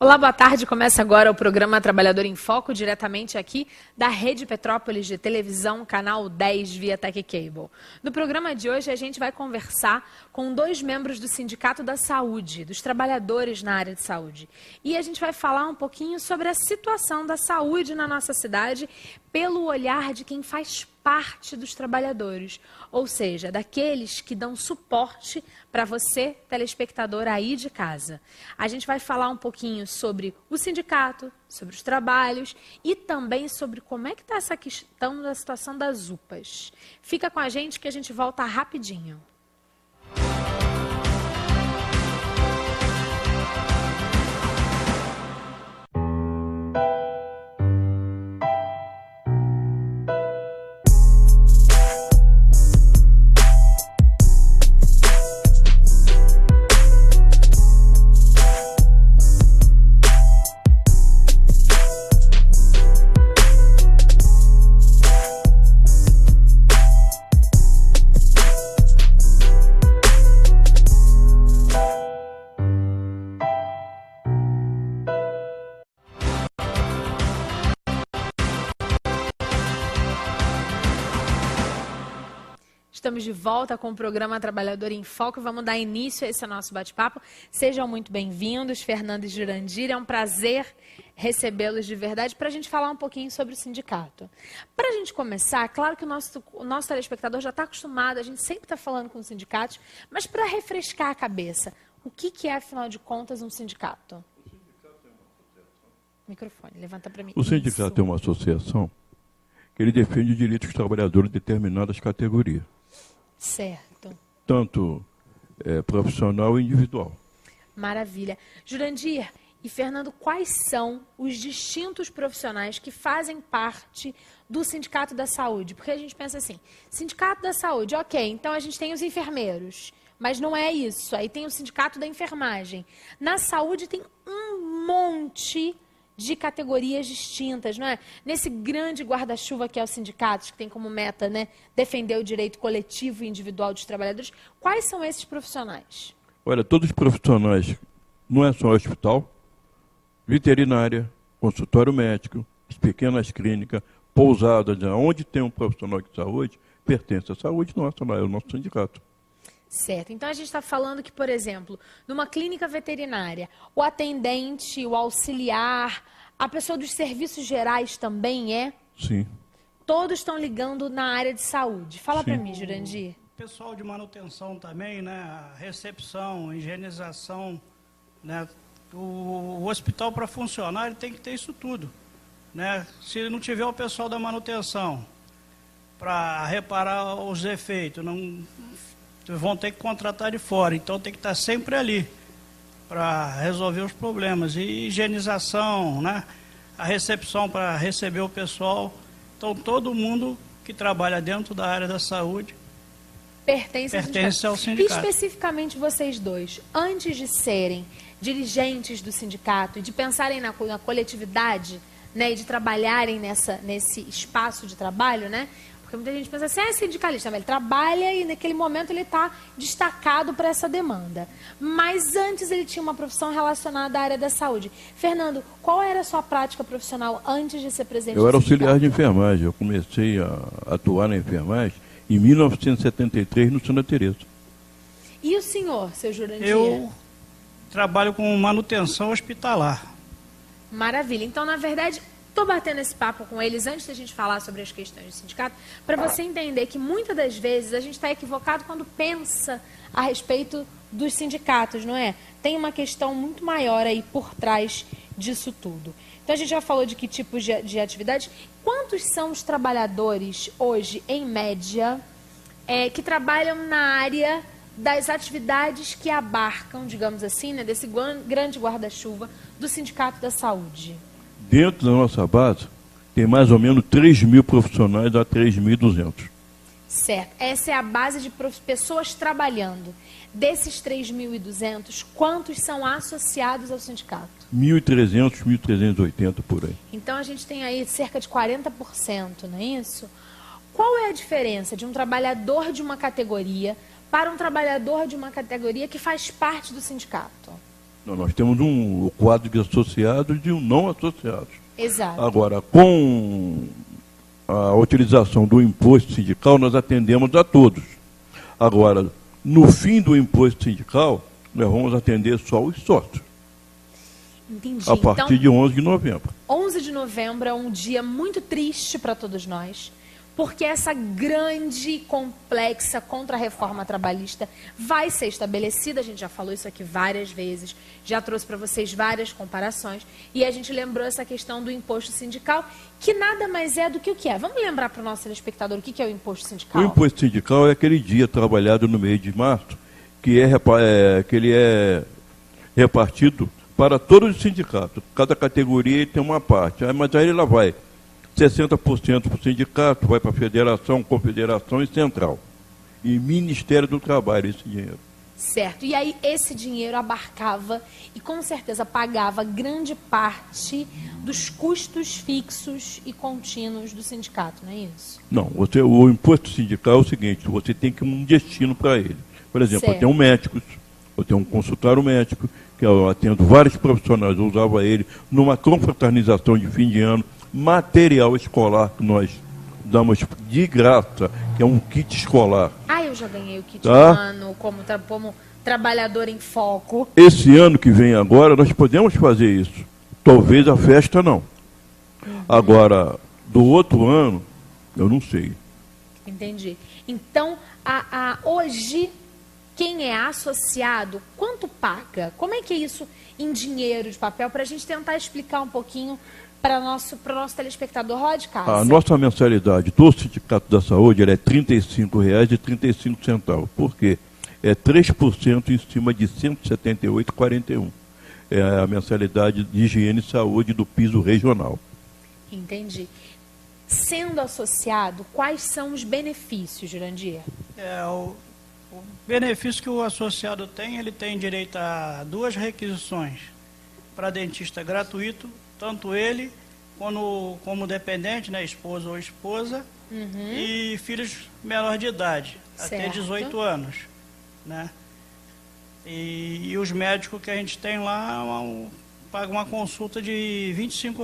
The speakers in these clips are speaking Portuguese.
Olá, boa tarde. Começa agora o programa Trabalhador em Foco, diretamente aqui da Rede Petrópolis de Televisão, canal 10 via Tech Cable. No programa de hoje a gente vai conversar com dois membros do Sindicato da Saúde, dos trabalhadores na área de saúde. E a gente vai falar um pouquinho sobre a situação da saúde na nossa cidade pelo olhar de quem faz parte dos trabalhadores, ou seja, daqueles que dão suporte para você, telespectador aí de casa. A gente vai falar um pouquinho sobre o sindicato, sobre os trabalhos e também sobre como é que está essa questão da situação das UPAs. Fica com a gente que a gente volta rapidinho. Estamos de volta com o programa Trabalhador em Foco e vamos dar início a esse nosso bate-papo. Sejam muito bem-vindos, Fernando e Jurandir. É um prazer recebê-los de verdade para a gente falar um pouquinho sobre o sindicato. Para a gente começar, claro que o nosso telespectador já está acostumado, a gente sempre está falando com os sindicatos, mas para refrescar a cabeça, o que é, afinal de contas, um sindicato? O sindicato é uma associação. Microfone, levanta para mim. O sindicato é uma associação que ele defende os direitos dos trabalhadores de determinadas categorias. Certo. Tanto profissional e individual. Maravilha. Jurandir e Fernando, quais são os distintos profissionais que fazem parte do Sindicato da Saúde? Porque a gente pensa assim, Sindicato da Saúde, ok, então a gente tem os enfermeiros, mas não é isso. Aí tem o Sindicato da Enfermagem. Na saúde tem um monte de categorias distintas, não é? Nesse grande guarda-chuva que é o sindicato, que tem como meta, né, defender o direito coletivo e individual dos trabalhadores, quais são esses profissionais? Olha, todos os profissionais, não é só hospital, veterinária, consultório médico, pequenas clínicas, pousadas, onde tem um profissional de saúde, pertence à saúde nossa, lá é o nosso sindicato. Certo. Então, a gente está falando que, por exemplo, numa clínica veterinária, o atendente, o auxiliar, a pessoa dos serviços gerais também é? Sim. Todos estão ligando na área de saúde. Fala para mim, Jurandir. O pessoal de manutenção também, né? A recepção, higienização, né? O hospital, para funcionar, ele tem que ter isso tudo, né? Se não tiver o pessoal da manutenção para reparar os defeitos, vão ter que contratar de fora, então tem que estar sempre ali para resolver os problemas. E higienização, né? A recepção para receber o pessoal. Então, todo mundo que trabalha dentro da área da saúde pertence ao sindicato. E especificamente vocês dois, antes de serem dirigentes do sindicato e de pensarem na coletividade, né, e de trabalharem nesse espaço de trabalho, né? Porque muita gente pensa assim, é sindicalista, mas ele trabalha e naquele momento ele está destacado para essa demanda. Mas antes ele tinha uma profissão relacionada à área da saúde. Fernando, qual era a sua prática profissional antes de ser presidente do sindicato? Eu era auxiliar de enfermagem, eu comecei a atuar na enfermagem em 1973 no Santa Teresa. E o senhor, seu Jurandir? Eu trabalho com manutenção hospitalar. Maravilha. Então, na verdade, estou batendo esse papo com eles antes da gente falar sobre as questões do sindicato, para você entender que muitas das vezes a gente está equivocado quando pensa a respeito dos sindicatos, não é? Tem uma questão muito maior aí por trás disso tudo. Então a gente já falou de que tipos de atividades. Quantos são os trabalhadores hoje, em média, que trabalham na área das atividades que abarcam, digamos assim, né, desse grande guarda-chuva do Sindicato da Saúde? Dentro da nossa base, tem mais ou menos 3.000 profissionais a 3.200. Certo. Essa é a base de pessoas trabalhando. Desses 3.200, quantos são associados ao sindicato? 1.300, 1.380 por aí. Então, a gente tem aí cerca de 40%, não é isso? Qual é a diferença de um trabalhador de uma categoria para um trabalhador de uma categoria que faz parte do sindicato? Não, nós temos o quadro de associados e um não associados. Exato. Agora, com a utilização do imposto sindical, nós atendemos a todos. Agora, no fim do imposto sindical, nós vamos atender só os sócios. Entendi. A partir de 11 de novembro. 11 de novembro é um dia muito triste para todos nós, porque essa grande e complexa contra-reforma trabalhista vai ser estabelecida. A gente já falou isso aqui várias vezes, já trouxe para vocês várias comparações, e a gente lembrou essa questão do imposto sindical, que nada mais é do que o que é. Vamos lembrar para o nosso telespectador o que é o imposto sindical? O imposto sindical é aquele dia trabalhado no mês de março, que ele é repartido para todos os sindicatos. Cada categoria tem uma parte. Mas aí ela vai 60% para o sindicato, vai para a federação, confederação e central. E Ministério do Trabalho, esse dinheiro. Certo. E aí esse dinheiro abarcava e com certeza pagava grande parte dos custos fixos e contínuos do sindicato, não é isso? Não, o imposto sindical é o seguinte, você tem que um destino para ele. Por exemplo, eu tenho médicos, eu tenho um consultório médico, que eu atendo vários profissionais, eu usava ele numa confraternização de fim de ano, material escolar que nós damos de graça, que é um kit escolar. Ah, eu já ganhei o kit de ano como trabalhador em foco. Esse ano que vem agora, nós podemos fazer isso. Talvez a festa não. Agora, do outro ano, eu não sei. Entendi. Então, hoje, quem é associado, quanto paga? Como é que é isso em dinheiro de papel? Para a gente tentar explicar um pouquinho para o nosso telespectador lá de casa. A nossa mensalidade do Sindicato da Saúde é R$ 35,35. Por quê? É 3% em cima de R$ 178,41. É a mensalidade de higiene e saúde do piso regional. Entendi. Sendo associado, quais são os benefícios, Jurandir? O benefício que o associado tem, ele tem direito a 2 requisições para dentista gratuito, tanto ele como dependente, né, esposa ou esposa, e filhos menores de idade, até 18 anos. Né? E os médicos que a gente tem lá pagam uma consulta de R$ 25.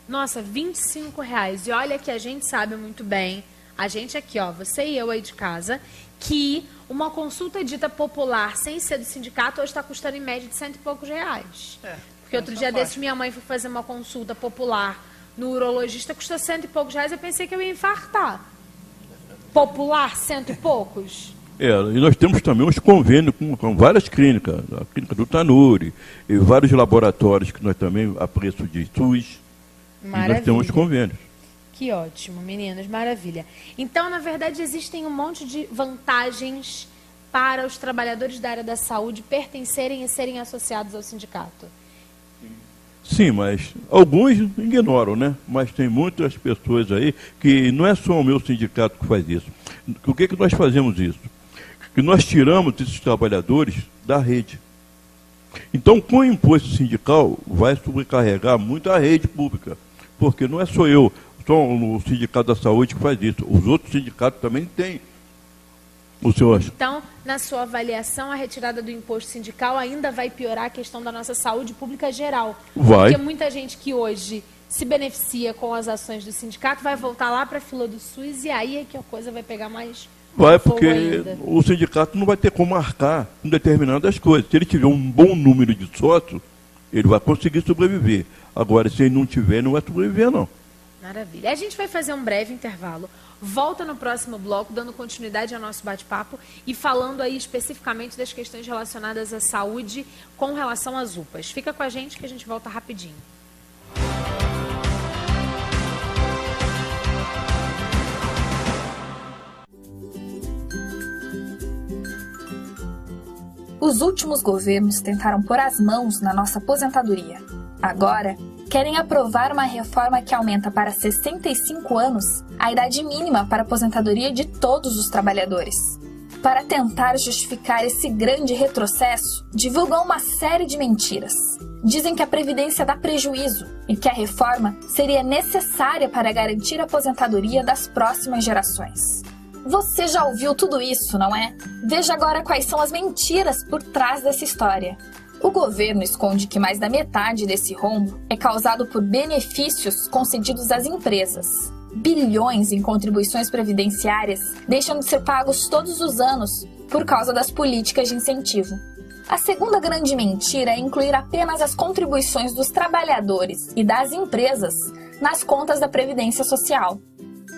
Nossa, R$ 25. E olha que a gente sabe muito bem, a gente aqui, ó, você e eu aí de casa, que uma consulta dita popular, sem ser do sindicato, hoje está custando em média de R$ 100 e poucos. Porque outro dia desse, minha mãe foi fazer uma consulta popular no urologista, custa R$ 100 e poucos. Eu pensei que eu ia infartar. Popular, 100 e poucos? E nós temos também uns convênios com várias clínicas, a clínica do Tanuri, e vários laboratórios que nós também, a preço de SUS, maravilha. E nós temos convênios. Que ótimo, meninas, maravilha. Então, na verdade, existem um monte de vantagens para os trabalhadores da área da saúde pertencerem e serem associados ao sindicato. Sim, mas alguns ignoram, né? Mas tem muitas pessoas aí que não é só o meu sindicato que faz isso. O que nós fazemos isso? Que nós tiramos esses trabalhadores da rede. Então, com o imposto sindical, vai sobrecarregar muito a rede pública. Porque não é só eu, só o Sindicato da Saúde que faz isso. Os outros sindicatos também têm. Então, na sua avaliação, a retirada do imposto sindical ainda vai piorar a questão da nossa saúde pública geral. Vai. Porque muita gente que hoje se beneficia com as ações do sindicato vai voltar lá para a fila do SUS e aí é que a coisa vai pegar mais vai, porque ainda. O sindicato não vai ter como marcar com determinadas coisas. Se ele tiver um bom número de sócios, ele vai conseguir sobreviver. Agora, se ele não tiver, não vai sobreviver, não. Maravilha. A gente vai fazer um breve intervalo. Volta no próximo bloco, dando continuidade ao nosso bate-papo e falando aí especificamente das questões relacionadas à saúde com relação às UPAs. Fica com a gente que a gente volta rapidinho. Os últimos governos tentaram pôr as mãos na nossa aposentadoria. Agora, querem aprovar uma reforma que aumenta para 65 anos a idade mínima para a aposentadoria de todos os trabalhadores. Para tentar justificar esse grande retrocesso, divulgam uma série de mentiras. Dizem que a Previdência dá prejuízo e que a reforma seria necessária para garantir a aposentadoria das próximas gerações. Você já ouviu tudo isso, não é? Veja agora quais são as mentiras por trás dessa história. O governo esconde que mais da metade desse rombo é causado por benefícios concedidos às empresas. Bilhões em contribuições previdenciárias deixam de ser pagos todos os anos por causa das políticas de incentivo. A segunda grande mentira é incluir apenas as contribuições dos trabalhadores e das empresas nas contas da Previdência Social.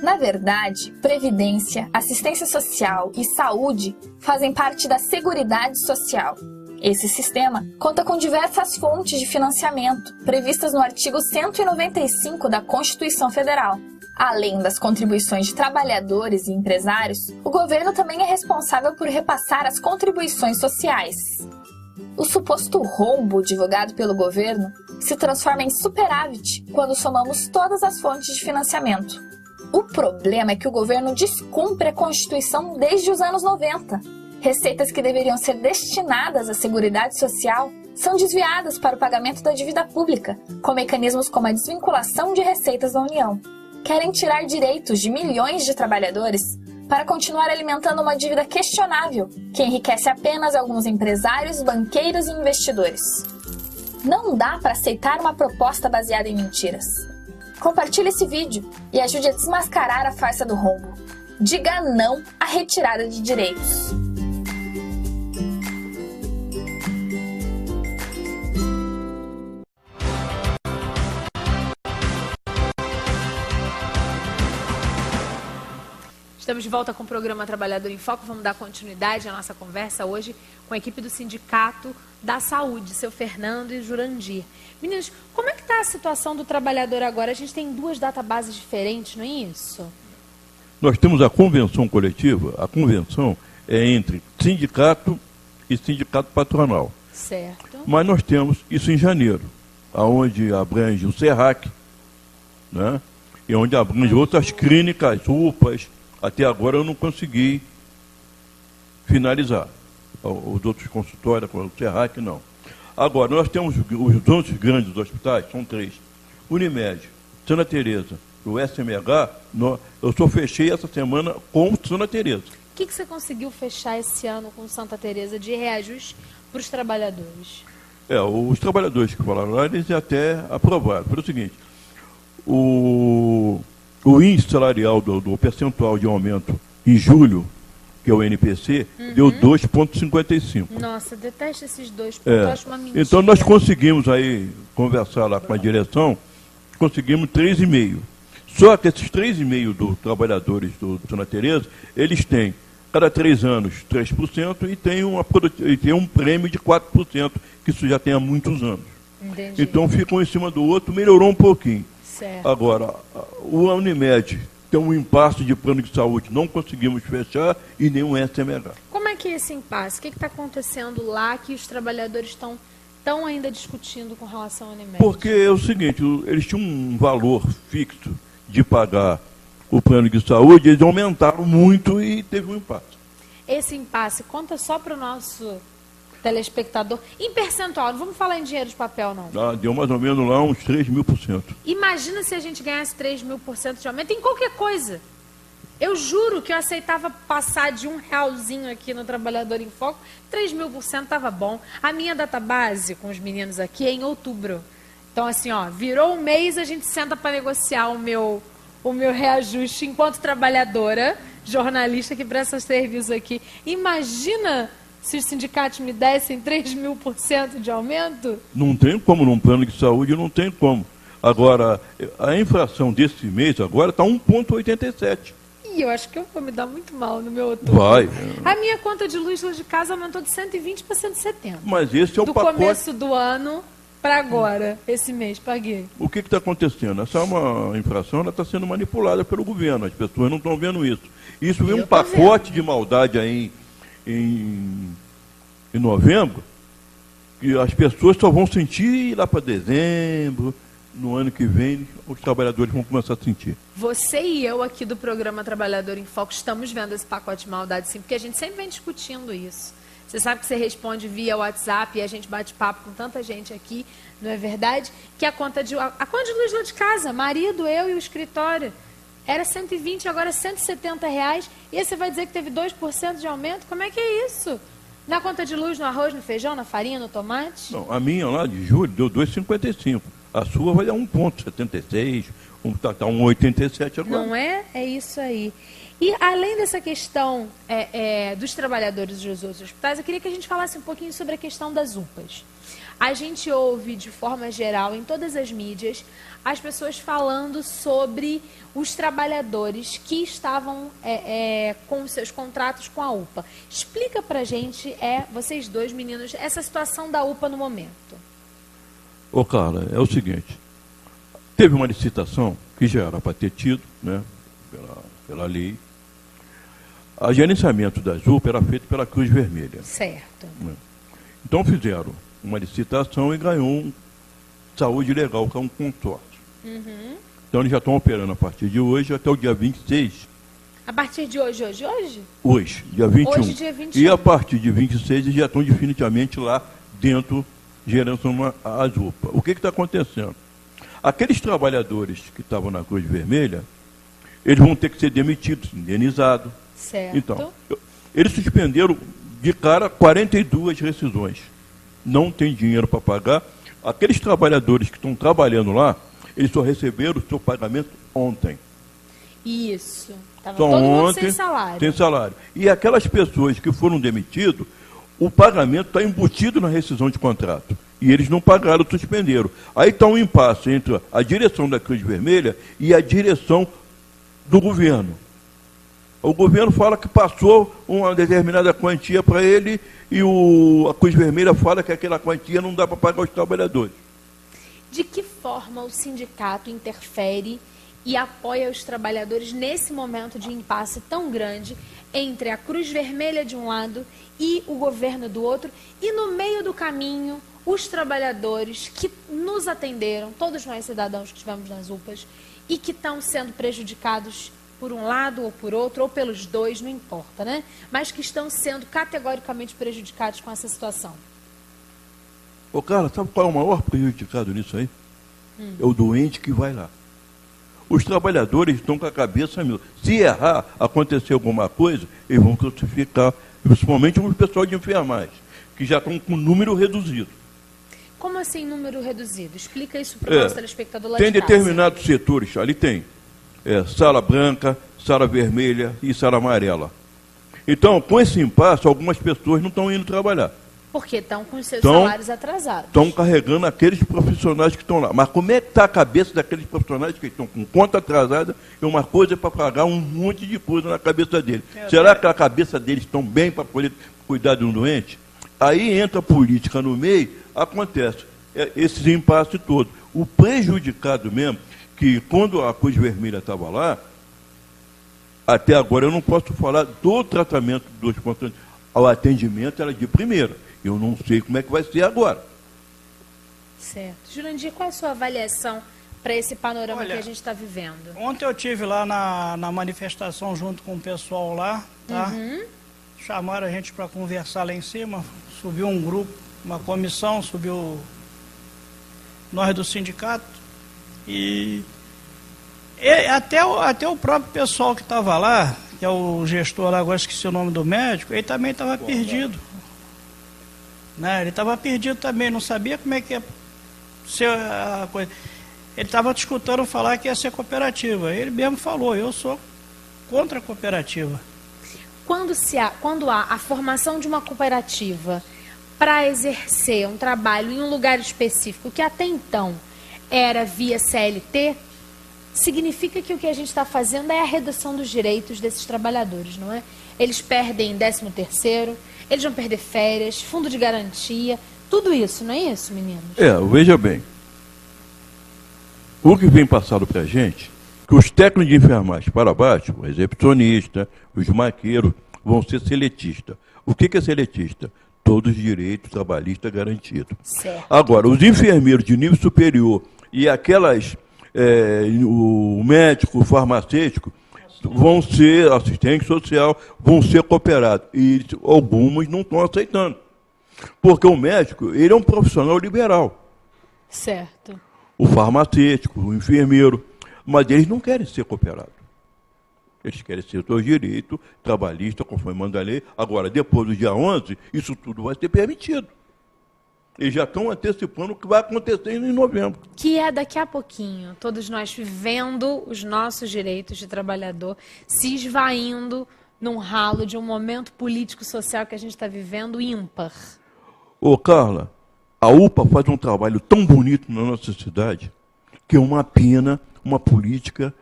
Na verdade, Previdência, Assistência Social e Saúde fazem parte da Seguridade Social. Esse sistema conta com diversas fontes de financiamento, previstas no artigo 195 da Constituição Federal. Além das contribuições de trabalhadores e empresários, o governo também é responsável por repassar as contribuições sociais. O suposto rombo divulgado pelo governo se transforma em superávit quando somamos todas as fontes de financiamento. O problema é que o governo descumpre a Constituição desde os anos 90. Receitas que deveriam ser destinadas à Seguridade Social são desviadas para o pagamento da dívida pública, com mecanismos como a desvinculação de receitas da União. Querem tirar direitos de milhões de trabalhadores para continuar alimentando uma dívida questionável, que enriquece apenas alguns empresários, banqueiros e investidores. Não dá para aceitar uma proposta baseada em mentiras. Compartilhe esse vídeo e ajude a desmascarar a farsa do rombo. Diga não à retirada de direitos. Estamos de volta com o programa Trabalhador em Foco. Vamos dar continuidade à nossa conversa hoje com a equipe do Sindicato da Saúde, seu Fernando e Jurandir. Meninos, como é que está a situação do trabalhador agora? A gente tem duas databases diferentes, não é isso? Nós temos a convenção coletiva. A convenção é entre sindicato e sindicato patronal. Certo. Mas nós temos isso em janeiro, onde abrange o SERRAC, né? E onde abrange outras clínicas, UPAs. Até agora eu não consegui finalizar. Os outros consultórios, o SERRAC, não. Agora, nós temos os outros grandes hospitais, são 3. Unimed, Santa Teresa, o SMH, eu só fechei essa semana com Santa Teresa. O que você conseguiu fechar esse ano com Santa Teresa de reajuste para os trabalhadores? Os trabalhadores que falaram lá, eles até aprovaram. Foi o seguinte, o índice salarial do percentual de aumento em julho, que é o NPC, deu 2,55. Nossa, detesto esses dois, porque eu acho uma mentira. Então nós conseguimos aí conversar lá com a direção, conseguimos 3,5. Só que esses 3,5 dos trabalhadores do Santa Teresa, eles têm, cada 3 anos, 3% e tem um prêmio de 4%, que isso já tem há muitos anos. Entendi. Então ficam um em cima do outro, melhorou um pouquinho. Certo. Agora, o Unimed tem um impasse de plano de saúde, não conseguimos fechar, e nem um SMH. Como é que é esse impasse? O que está acontecendo lá que os trabalhadores estão ainda discutindo com relação ao Unimed? Porque é o seguinte, eles tinham um valor fixo de pagar o plano de saúde, eles aumentaram muito e teve um impasse. Esse impasse conta só para o nosso telespectador. Em percentual, não vamos falar em dinheiro de papel, não. Deu mais ou menos lá uns 3.000%. Imagina se a gente ganhasse 3.000% de aumento em qualquer coisa. Eu juro que eu aceitava passar de R$1 aqui no Trabalhador em Foco, 3.000% estava bom. A minha database com os meninos aqui é em outubro. Então, assim, virou um mês, a gente senta para negociar o meu reajuste enquanto trabalhadora, jornalista que presta serviço aqui. Imagina se os sindicatos me dessem 3.000% de aumento? Não tem como, num plano de saúde não tem como. Agora, a inflação desse mês agora está 1,87. E eu acho que eu vou me dar muito mal no meu outubro. Vai. A minha conta de luz de casa aumentou de 120 para 170. Mas esse é o pacote. Do começo do ano para agora, esse mês, paguei. O que está acontecendo? Essa inflação está sendo manipulada pelo governo. As pessoas não estão vendo isso. Isso vem um pacote de maldade aí em novembro, que as pessoas só vão sentir lá para dezembro, no ano que vem, os trabalhadores vão começar a sentir. Você e eu aqui do programa Trabalhador em Foco estamos vendo esse pacote de maldade, sim, porque a gente sempre vem discutindo isso. Você sabe que você responde via WhatsApp e a gente bate papo com tanta gente aqui, não é verdade? Que a conta de luz lá de casa, marido, eu e o escritório, era 120, agora R$170. E aí você vai dizer que teve 2% de aumento? Como é que é isso? Na conta de luz, no arroz, no feijão, na farinha, no tomate? Não, a minha lá de julho deu 2,55. A sua vai dar 1,76, tá 1,87 agora. Não é? É isso aí. E além dessa questão dos trabalhadores dos outros hospitais, eu queria que a gente falasse um pouquinho sobre a questão das UPAs. A gente ouve, de forma geral, em todas as mídias, as pessoas falando sobre os trabalhadores que estavam com os seus contratos com a UPA. Explica pra gente, vocês dois meninos, essa situação da UPA no momento. Ô, Carla, é o seguinte, teve uma licitação que já era para ter tido, né, pela lei. O gerenciamento das UPA era feito pela Cruz Vermelha. Certo. Né? Então fizeram uma licitação e ganhou um Saúde Legal, que é um consórcio. Uhum. Então eles já estão operando a partir de hoje até o dia 26. A partir de hoje? Hoje, dia 21. Hoje, dia 21. E a partir de 26 eles já estão definitivamente lá dentro, gerenciando as UPA. O que está acontecendo? Aqueles trabalhadores que estavam na Cruz Vermelha, eles vão ter que ser demitidos, indenizados. Certo. Então, eles suspenderam de cara 42 rescisões. Não tem dinheiro para pagar. Aqueles trabalhadores que estão trabalhando lá, eles só receberam o seu pagamento ontem. Isso. Estava Só todo mundo ontem, sem salário. sem salário. E aquelas pessoas que foram demitidas, o pagamento está embutido na rescisão de contrato. E eles não pagaram, suspenderam. Aí está um impasse entre a direção da Cruz Vermelha e a direção do governo. O governo fala que passou uma determinada quantia para ele e a Cruz Vermelha fala que aquela quantia não dá para pagar os trabalhadores. De que forma o sindicato interfere e apoia os trabalhadores nesse momento de impasse tão grande entre a Cruz Vermelha de um lado e o governo do outro, e no meio do caminho, os trabalhadores que nos atenderam, todos nós cidadãos que estivemos nas UPAs, e que estão sendo prejudicados por um lado ou por outro, ou pelos dois, não importa, né? Mas que estão sendo categoricamente prejudicados com essa situação. Ô, cara, sabe qual é o maior prejudicado nisso aí? É o doente que vai lá. Os trabalhadores estão com a cabeça mil. Se errar, acontecer alguma coisa, eles vão crucificar, principalmente o pessoal de enfermagem, que já estão com número reduzido. Como assim número reduzido? Explica isso para o nosso telespectador lá de Tem casa. determinados setores, ali tem sala branca, sala vermelha e sala amarela. Então, com esse impasse, algumas pessoas não estão indo trabalhar. Porque estão com os seus salários atrasados. Estão carregando aqueles profissionais que estão lá. Mas como é que está a cabeça daqueles profissionais que estão com conta atrasada e uma coisa é para pagar um monte de coisa na cabeça deles? Será que a cabeça deles estão bem para poder cuidar de um doente? Aí entra a política no meio, acontece esses impasses todos. O prejudicado mesmo, que quando a Cruz Vermelha estava lá, até agora eu não posso falar do tratamento dos pontos. O atendimento era de primeira. Eu não sei como é que vai ser agora. Certo. Jurandir, qual é a sua avaliação para esse panorama que a gente está vivendo? Ontem eu estive lá na manifestação junto com o pessoal lá, tá? Chamaram a gente para conversar lá em cima, subiu um grupo, uma comissão, subiu nós do sindicato e até o próprio pessoal que estava lá, que é o gestor lá, agora esqueci o nome do médico, ele também estava perdido. Né? Ele estava perdido também, não sabia como é que ia ser a coisa. Ele estava escutando falar que ia ser cooperativa. Ele mesmo falou, eu sou contra a cooperativa. Quando há a formação de uma cooperativa para exercer um trabalho em um lugar específico, que até então era via CLT, significa que o que a gente está fazendo é a redução dos direitos desses trabalhadores, não é? Eles perdem 13º, eles vão perder férias, fundo de garantia, tudo isso, não é isso, meninos? Veja bem. O que vem passado para a gente, que os técnicos de enfermagem para baixo, o recepcionista, os maqueiros, vão ser seletistas. O que é seletista? Todos os direitos trabalhistas garantidos. Certo. Agora, os enfermeiros de nível superior e aquelas, o médico, o farmacêutico, vão ser assistente social, vão ser cooperados. E alguns não estão aceitando. Porque o médico, ele é um profissional liberal. Certo. O farmacêutico, o enfermeiro, mas eles não querem ser cooperados. Eles querem ser seus direitos trabalhistas, conforme manda a lei. Agora, depois do dia 11, isso tudo vai ser permitido. Eles já estão antecipando o que vai acontecer em novembro. Que é daqui a pouquinho, todos nós vivendo os nossos direitos de trabalhador se esvaindo num ralo de um momento político-social que a gente está vivendo ímpar. Ô, Carla, a UPA faz um trabalho tão bonito na nossa cidade que é uma pena uma política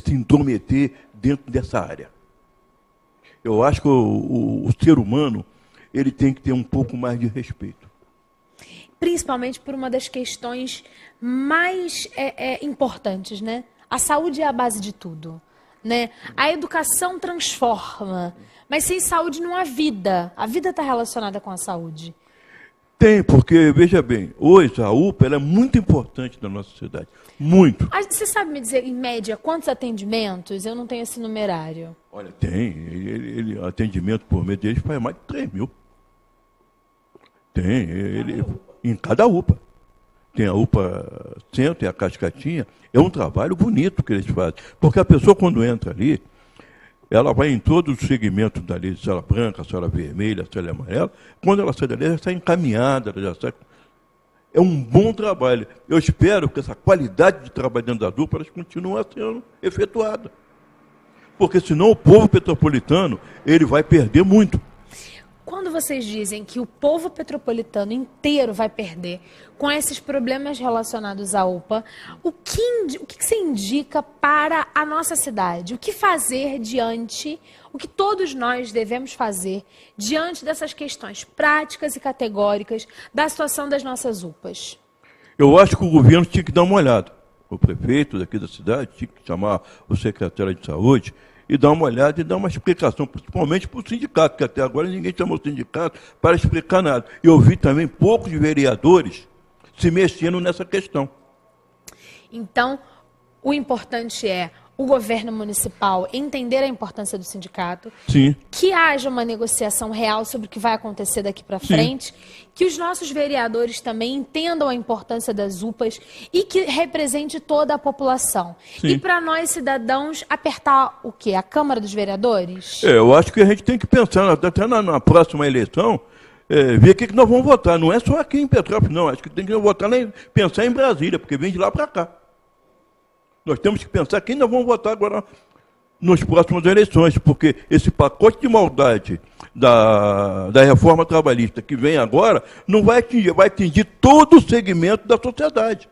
se intrometer dentro dessa área. Eu acho que o ser humano ele tem que ter um pouco mais de respeito. Principalmente por uma das questões mais importantes, né? A saúde é a base de tudo, né? A educação transforma, mas sem saúde não há vida. A vida está relacionada com a saúde. Tem, porque, veja bem, hoje a UPA ela é muito importante na nossa cidade. Muito. Você sabe me dizer, em média, quantos atendimentos? Eu não tenho esse numerário. Olha, tem. Atendimento por mês deles faz mais de 3 mil. Tem. Em cada UPA. Tem a UPA Centro e a Cascatinha. É um trabalho bonito que eles fazem. Porque a pessoa, quando entra ali, ela vai em todos os segmentos da lei de cela branca, cela vermelha, cela amarela. Quando ela sai dali, ela já está encaminhada, ela já sai... É um bom trabalho. Eu espero que essa qualidade de trabalho dentro da dupla continue sendo efetuada. Porque senão o povo petropolitano ele vai perder muito. Quando vocês dizem que o povo petropolitano inteiro vai perder com esses problemas relacionados à UPA, o que você indica para a nossa cidade? O que fazer o que todos nós devemos fazer diante dessas questões práticas e categóricas da situação das nossas UPAs? Eu acho que o governo tinha que dar uma olhada. O prefeito daqui da cidade tinha que chamar o secretário de saúde e dar uma olhada e dar uma explicação, principalmente para o sindicato, que até agora ninguém chamou o sindicato para explicar nada. E eu vi também poucos vereadores se mexendo nessa questão. Então, o importante é o governo municipal entender a importância do sindicato, Sim. Que haja uma negociação real sobre o que vai acontecer daqui para frente, que os nossos vereadores também entendam a importância das UPAs e que represente toda a população. Sim. E para nós, cidadãos, apertar o quê? A Câmara dos Vereadores? Eu acho que a gente tem que pensar, até na próxima eleição, ver o que nós vamos votar. Não é só aqui em Petrópolis, não. Acho que tem que votar pensar em Brasília, porque vem de lá para cá. Nós temos que pensar quem nós vamos votar agora nas próximas eleições, porque esse pacote de maldade da reforma trabalhista que vem agora não vai atingir todo o segmento da sociedade.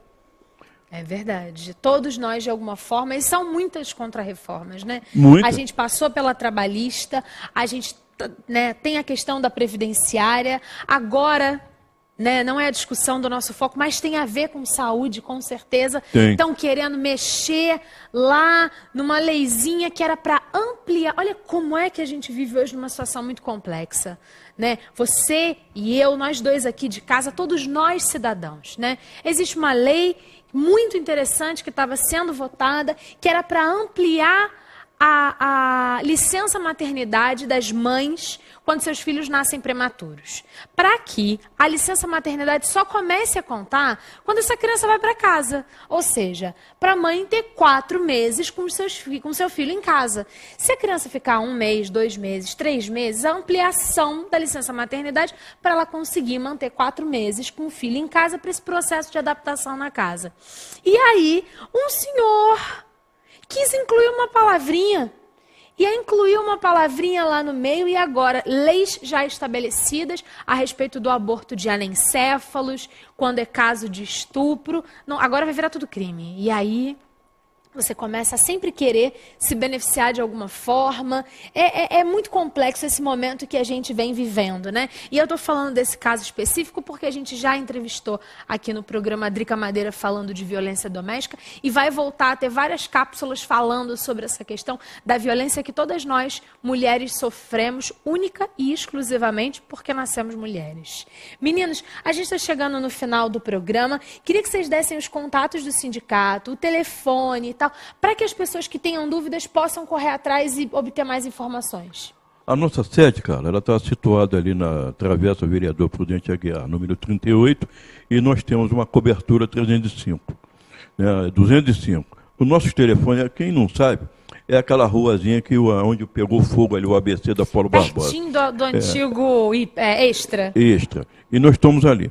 É verdade. Todos nós, de alguma forma, e são muitas contrarreformas, né? Muita. A gente passou pela trabalhista, a gente tem a questão da previdenciária, agora... não é a discussão do nosso foco, mas tem a ver com saúde, com certeza. Estão querendo mexer lá numa leizinha que era para ampliar. Olha como é que a gente vive hoje numa situação muito complexa, né? Você e eu, nós dois aqui de casa, todos nós cidadãos, né? Existe uma lei muito interessante que estava sendo votada, que era para ampliar a licença maternidade das mães quando seus filhos nascem prematuros. Para que a licença maternidade só comece a contar quando essa criança vai para casa. Ou seja, para a mãe ter 4 meses com seu filho em casa. Se a criança ficar 1 mês, 2 meses, 3 meses, a ampliação da licença maternidade para ela conseguir manter 4 meses com o filho em casa para esse processo de adaptação na casa. E aí, um senhor quis incluir uma palavrinha. E aí incluiu uma palavrinha lá no meio e agora leis já estabelecidas a respeito do aborto de anencéfalos, quando é caso de estupro. Não, agora vai virar tudo crime. E aí você começa a sempre querer se beneficiar de alguma forma. É muito complexo esse momento que a gente vem vivendo, né? E eu estou falando desse caso específico porque a gente já entrevistou aqui no programa Drica Madeira falando de violência doméstica e vai voltar a ter várias cápsulas falando sobre essa questão da violência que todas nós, mulheres, sofremos única e exclusivamente porque nascemos mulheres. Meninos, a gente está chegando no final do programa. Queria que vocês dessem os contatos do sindicato, o telefone e tal, para que as pessoas que tenham dúvidas possam correr atrás e obter mais informações. A nossa sede, cara, ela está situada ali na Travessa Vereador Prudente Aguiar, número 38, e nós temos uma cobertura 305, né, 205. O nosso telefone, quem não sabe, é aquela ruazinha onde pegou fogo ali, o ABC da Paulo Barbosa. Pertinho do antigo Extra. Extra. E nós estamos ali.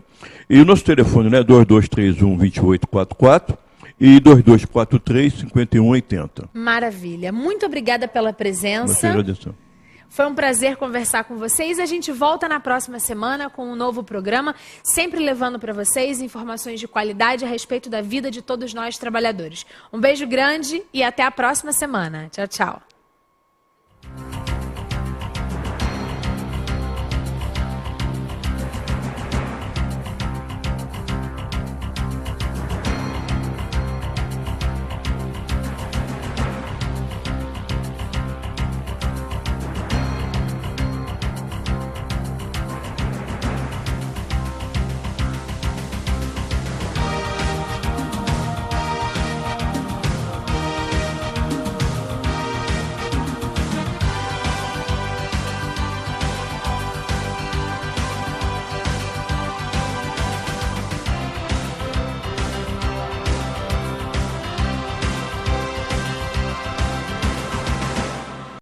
E o nosso telefone, né, 2231-2844 e 2243-5180. Maravilha. Muito obrigada pela presença. Nós te agradecemos. Foi um prazer conversar com vocês. A gente volta na próxima semana com um novo programa, sempre levando para vocês informações de qualidade a respeito da vida de todos nós trabalhadores. Um beijo grande e até a próxima semana. Tchau, tchau.